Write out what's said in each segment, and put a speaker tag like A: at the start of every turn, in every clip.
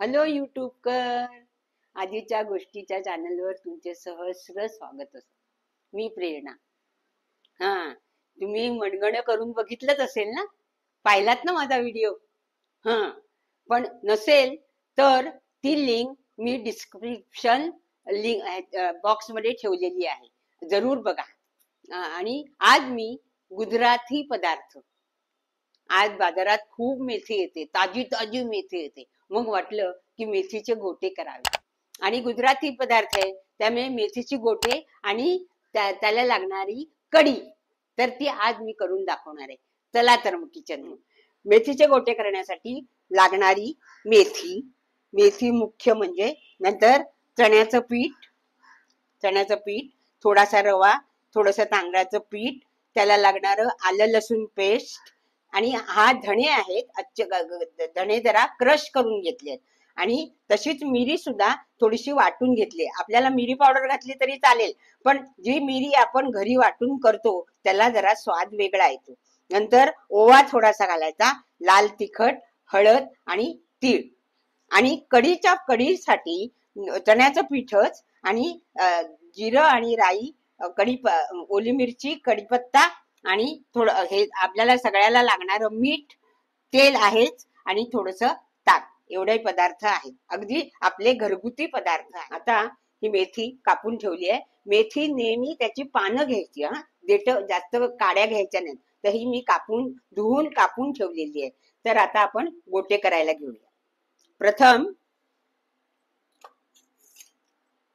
A: Hello यूट्यूबकर. आधीच्या गोष्टीच्या चॅनलवर तुमचे सहस्र स्वागत असो. मी प्रेरणा. हा, तुम्ही मनगणं करून बघितलंच असेल ना, पाहिलात ना माझा व्हिडिओ. हा, पण नसेल तर ती लिंक मी डिस्क्रिप्शन लिंक बॉक्स मध्ये ठेवलेली आहे, जरूर बघा. आणि आज मी गुजराती पदार्थ, आज बाजारात खूप मेथी येते, ताजी ताजी मेथी येते. मग वाटलं की मेथीचे गोटे करावे, आणि गुजराती पदार्थ आहे त्यामुळे मेथीची गोटे आणि त्याला लागणारी कढी, तर ती आज मी करून दाखवणार आहे. चला तर मग किचन. मेथीचे गोटे करण्यासाठी लागणारी मेथी, मेथी मुख्य म्हणजे, नंतर चण्याचं पीठ, थोडासा रवा, थोडस तांदळाचं पीठ, त्याला लागणारं आलं लसूण पेस्ट, आणि हा धणे आहेत, धणे जरा क्रश करून घेतलेत, आणि तशीच मिरी सुद्धा थोडीशी वाटून घेतली. आपल्याला मिरी पावडर घातली तरी चालेल, पण जी मिरी आपण घरी वाटून करतो त्याला जरा स्वाद वेगळा येतो. नंतर ओवा थोडासा घालायचा, लाल तिखट, हळद आणि तीळ. आणि कढीसाठी चण्याचं पीठच, आणि जिरं आणि राई, ओली मिरची, कढीपत्ता, आणि थोडं हे आपल्याला सगळ्याला लागणारं मीठ, तेल आहेच, आणि थोडस ताक. एवढे पदार्थ आहेत, अगदी आपले घरगुती पदार्थ आहे. आता ही मेथी कापून ठेवली आहे. मेथी नेहमी त्याची पानं घ्यायची, देठ जास्त काड्या घ्यायच्या नाहीत. तर ही मी धुवून कापून ठेवलेली आहे. तर आता आपण गोटे करायला घेऊया. प्रथम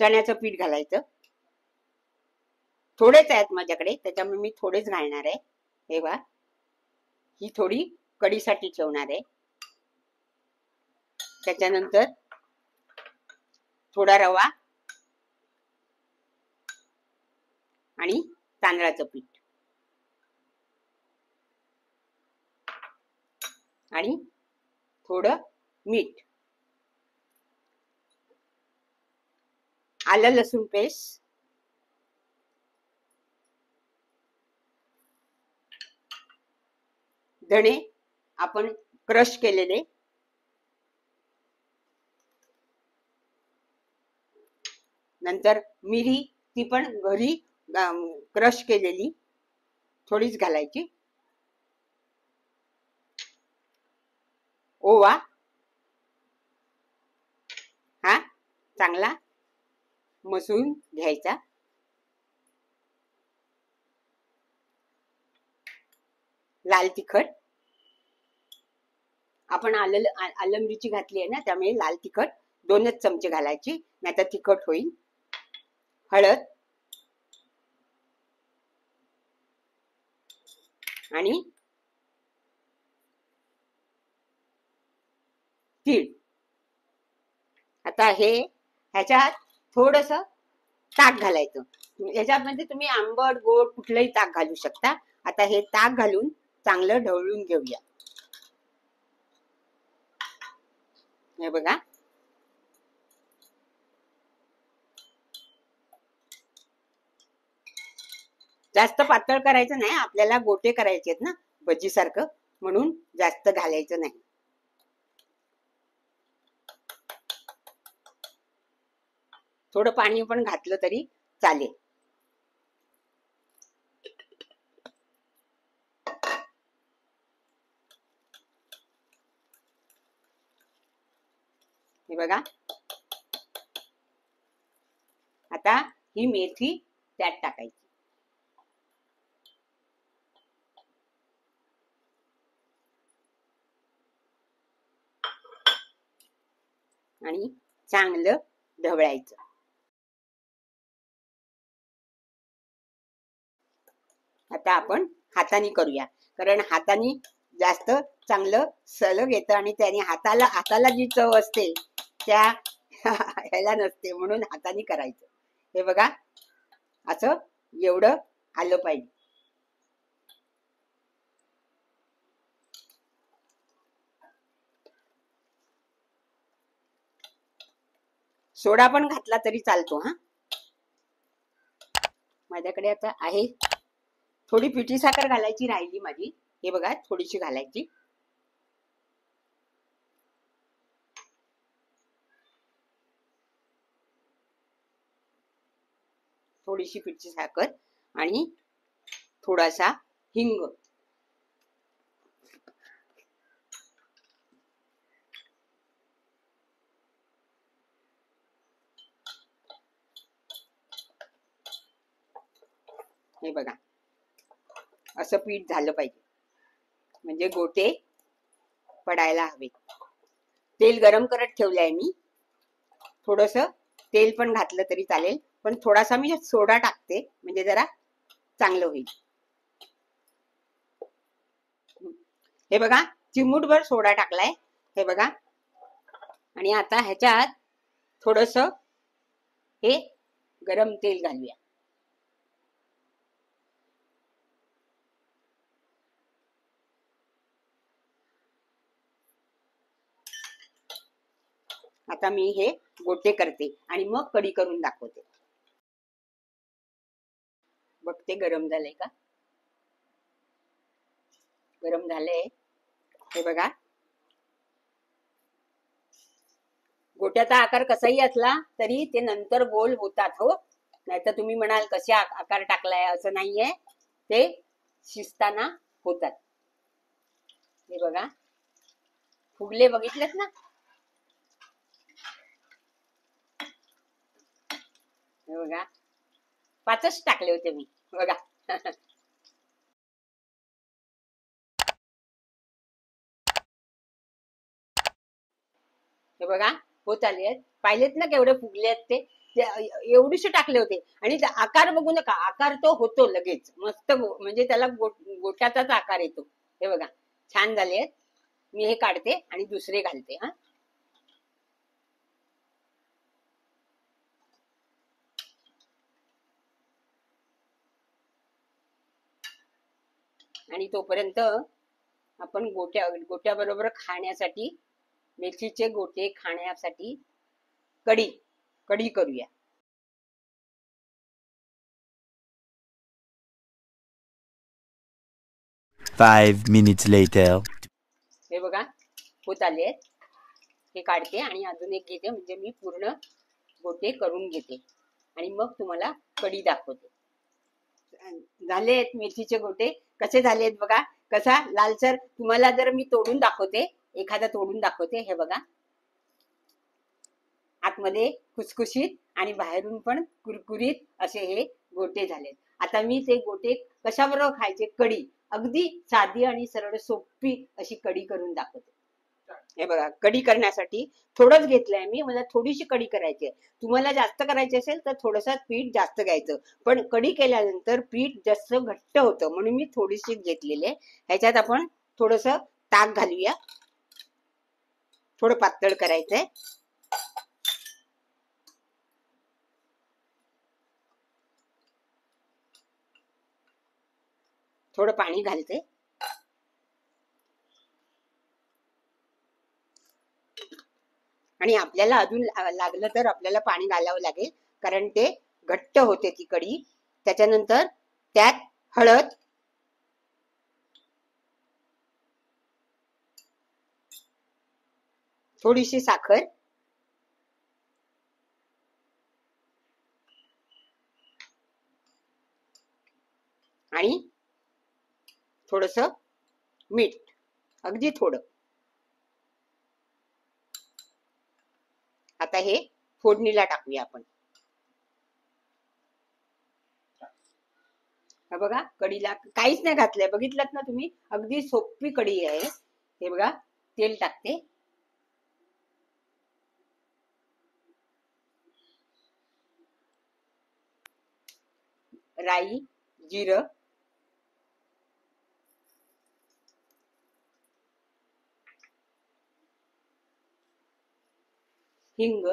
A: चण्याचं पीठ घालायचं. थोडेच आहेत माझ्याकडे, त्याच्यामुळे मी थोडेच घालणार आहे. हे बघा, ही थोडी कढीसाठी ठेवणार आहे. त्याच्यानंतर थोडा रवा आणि तांदळाचं पीठ, आणि थोडं मीठ, आलं लसूण पेस्ट, धणे आपण क्रश केलेले, नंतर मिरी ती पण घरी क्रश केलेली थोडीच घालायची, ओवा हा चांगला मसून घ्यायचा, लाल तिखट, आपण आलं मिरची घातली आहे ना, त्यामुळे लाल तिखट 2च चमचे घालायची, नाहीतर तिखट होईल. हळद आणि तीळ. आता ह्याच्यात थोडस ताक घालायचं. ह्याच्यामध्ये तुम्ही आंबट गोड कुठलंही ताक घालू शकता. आता हे ताक घालून चांगलं ढवळून घेऊया. हे बघा, जास्त पातळ करायचं नाही, आपल्याला गोटे करायचे आहेत ना भजी सारखं, म्हणून जास्त घालायचं नाही. थोडं पाणी पण घातलं तरी चालेल. हे बघा, आता ही मेथी त्यात टाकायची, आणि चांगलं ढवळायचं. आता आपण हाताने करूया, कारण हाताने जास्त चांगलं सलग येतं, आणि त्याने हाताला जी चव असते त्या ह्याला नसते, म्हणून हाताने करायचं. हे बघा, असं एवढं आलं पाहिजे. सोडा पण घातला तरी चालतो. माझ्याकडे आता आहे. थोडी पिठी साखर घालायची राहिली माझी, हे बघा थोडीशी घालायची. थोडीशी पिठची साखर आणि थोडासा हिंग. हे बघा, असं पीठ झालं पाहिजे, म्हणजे गोटे पडायला हवे. तेल गरम करत ठेवलंय मी. थोडस तेल पण घातलं तरी चालेल, पण थोडासा मी सोडा टाकते म्हणजे जरा चांगलं होईल. हे बघा, चिमूटभर सोडा टाकलाय. हे बघा, आणि आता ह्याच्यात थोडस हे गरम तेल घालूया. आता मी हे गोटे करते आणि मग कढी करून दाखवते. बघते गरम झालंय का. गरम झालंय. हे बघा, गोट्याचा आकार कसाही असला तरी ते नंतर गोल होतात हो. नाहीतर तुम्ही म्हणाल कसे आकार टाकलाय, असं नाहीये, ते शिजताना होतात. हे बघा, फुगले, बघितलेत ना. हे बघा, 5च टाकले होते मी. बघा. हे बघा, होत आले आहेत. पाहिलेत ना केवढे फुगले आहेत ते. एवढीशे टाकले होते आणि आकार बघू नका, आकार तो होतो लगेच मस्त, म्हणजे त्याला गोट्याचाच आकार येतो. हे बघा, छान झाले आहेत. मी हे काढते आणि दुसरे घालते. हा, आणि तोपर्यंत आपण गोट्या बरोबर खाण्यासाठी, मेथीचे गोटे खाण्यासाठी कढी करूया.
B: Five minutes later.
A: हे बघा, होत आले आहेत. हे काढते आणि अजून एक घेते, म्हणजे मी पूर्ण गोटे करून घेते आणि मग तुम्हाला कढी दाखवते. झाले आहेत मेथीचे गोटे. कसे झाले आहेत बघा, कसा लालसर. तुम्हाला जर मी तोडून दाखवते, एखादा तोडून दाखवते. हे बघा, आतमध्ये खुसखुशीत आणि बाहेरून पण कुरकुरीत असे हे गोटे झालेत. आता मी ते गोटे कशाबरोबर खायचे, कढी, अगदी साधी आणि सरळ सोपी अशी कढी करून दाखवते. हे बघा, कढी करण्यासाठी थोडंच घेतलंय मी, मला थोडीशी कढी करायची आहे. तुम्हाला जास्त करायची असेल तर थोडंसं पीठ जास्त घ्यायचं, पण कढी केल्यानंतर पीठ जास्त घट्ट होतं, म्हणून मी थोडीशी घेतलेली आहे. ह्याच्यात आपण थोडस ताक घालूया. थोडं पातळ करायचंय. थोडं पाणी घालते. आणि आपल्याला अजून लागलं तर आपल्याला पाणी घालावं लागेल, कारण ते घट्ट होते ती कढी. त्याच्यानंतर त्यात हळद, थोडीशी साखर आणि थोडस मीठ, अगदी थोडं. आता हे फोडणीला टाकूया आपण. हा बघा, कढीला काहीच नाही घातलंय, बघितलं ना तुम्ही, अगदी सोपी कढी आहे. हे बघा, तेल टाकते. राई, जिरं, हिंग,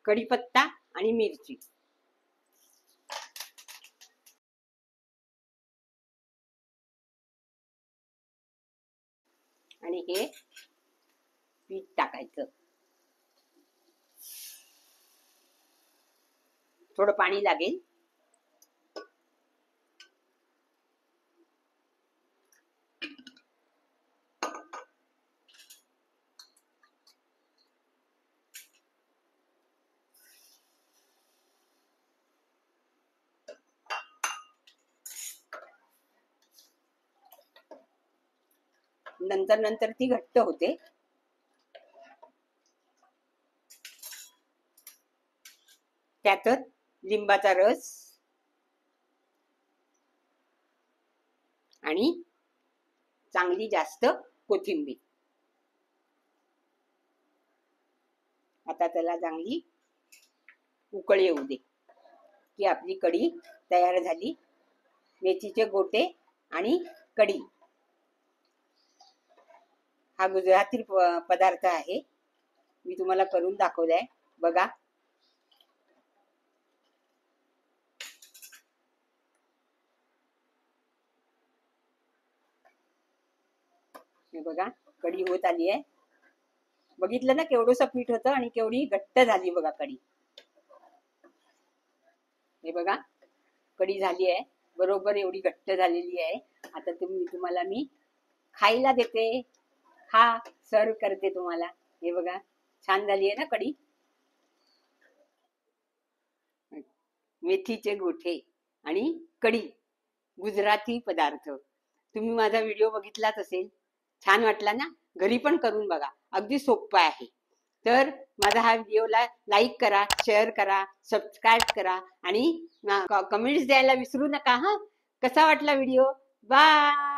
A: कढीपत्ता आणि मिरची. आणि हे पीठ टाकायचं. थोडं पाणी लागेल. नंतर नंतर ती घट्ट होते. त्यातच लिंबाचा रस आणि चांगली जास्त कोथिंबीर. आता त्याला चांगली उकळी येऊ दे की आपली कढी तयार झाली. मेथीचे गोटे आणि कढी हा गुजराती पदार्थ आहे. मी तुम्हाला करून दाखवलाय बघा. हे बघा कढी होत आली आहे. बघितलं ना केवढंसं पीठ होतं आणि केवढी घट्ट झाली बघा कढी. हे बघा कढी झाली आहे बरोबर एवढी घट्ट झालेली आहे. आता तुम्हाला मी खायला देते. खा, सर्व करते तुम्हाला. हे बघा छान झाली आहे ना कढी. मेथीचे गोठे आणि कढी गुजराती पदार्थ. तुम्ही माझा व्हिडिओ बघितलाच असेल. छान वाटला ना? घरी पण करून बघा. अगदी सोपं आहे. तर माझा हा व्हिडिओला लाईक करा, शेअर करा, सबस्क्राईब करा आणि कमेंट्स द्यायला विसरू नका. हा, कसा वाटला व्हिडिओ? बाय.